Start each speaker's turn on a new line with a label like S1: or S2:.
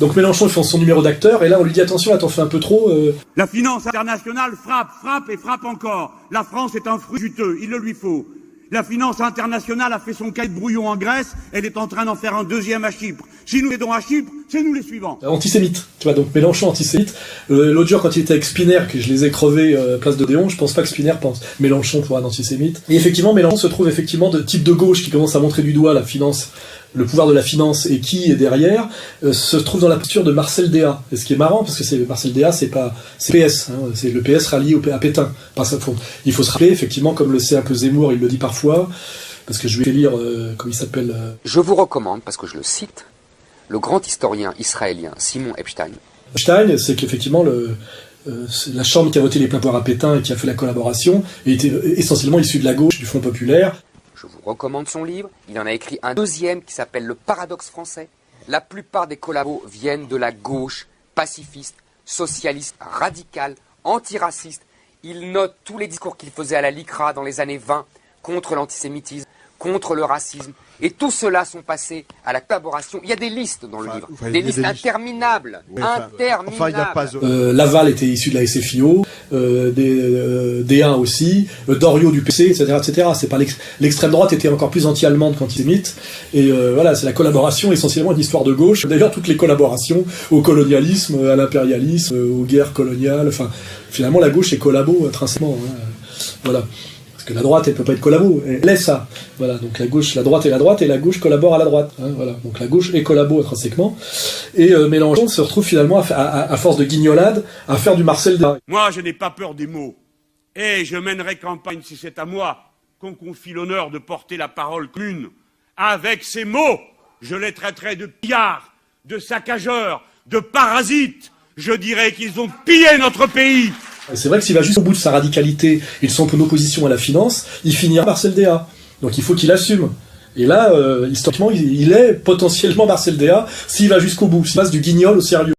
S1: Donc Mélenchon, il fait son numéro d'acteur, et là on lui dit attention, là t'en fais un peu trop.
S2: La finance internationale frappe, frappe et frappe encore. La France est un fruit juteux, il le lui faut. La finance internationale a fait son cahier de brouillon en Grèce, elle est en train d'en faire un deuxième à Chypre. Si nous aidons à Chypre, c'est nous les suivants.
S1: Antisémite, tu vois, donc Mélenchon antisémite. L'autre jour, quand il était avec Spinner, que je les ai crevés place d'Odéon, je pense pas que Spinner pense Mélenchon pour un antisémite. Et effectivement, Mélenchon se trouve effectivement de type de gauche qui commence à montrer du doigt la finance, le pouvoir de la finance et qui est derrière, se trouve dans la posture de Marcel Déat. Et ce qui est marrant, parce que c'est Marcel Déat, c'est PS, hein, c'est le PS rallié à Pétain. Il faut se rappeler, effectivement, comme le sait un peu Zemmour, il le dit parfois, parce que je vais lire, comment il s'appelle...
S3: Je vous recommande, parce que je le cite, le grand historien israélien Simon Epstein.
S1: Epstein, c'est qu'effectivement, la chambre qui a voté les pleins pouvoirs à Pétain et qui a fait la collaboration était essentiellement issue de la gauche, du Front populaire.
S3: Je vous recommande son livre. Il en a écrit un deuxième qui s'appelle Le paradoxe français. La plupart des collabos viennent de la gauche, pacifiste, socialiste, radicale, antiraciste. Il note tous les discours qu'il faisait à la LICRA dans les années 20 contre l'antisémitisme, contre le racisme. Et tout cela sont passés à la collaboration. Il y a des listes dans le livre, des listes interminables, interminables.
S1: Laval était issu de la SFIO, D1 aussi, Doriot du PC, etc., etc. C'est pas l'extrême droite était encore plus anti-allemande qu'antisémite. Et voilà, c'est la collaboration essentiellement une histoire de gauche. D'ailleurs, toutes les collaborations au colonialisme, à l'impérialisme, aux guerres coloniales. Enfin, finalement, la gauche est collabo intrinsèquement. Hein. Voilà. Parce que la droite, elle peut pas être collabo, elle est ça. Voilà, donc la gauche, la droite, et la gauche collabore à la droite. Hein, voilà, donc la gauche est collabo intrinsèquement. Et Mélenchon se retrouve finalement, à force de guignolade, à faire du Marcel Déat.
S2: Moi, je n'ai pas peur des mots. Et je mènerai campagne, si c'est à moi, qu'on confie l'honneur de porter la parole commune. Avec ces mots, je les traiterai de pillards, de saccageurs, de parasites. Je dirais qu'ils ont pillé notre pays.
S1: C'est vrai que s'il va juste au bout de sa radicalité et de son opposition à la finance, il finira Marcel Déat. Donc il faut qu'il assume. Et là, historiquement, il est potentiellement Marcel Déat s'il va jusqu'au bout, s'il passe du guignol au sérieux.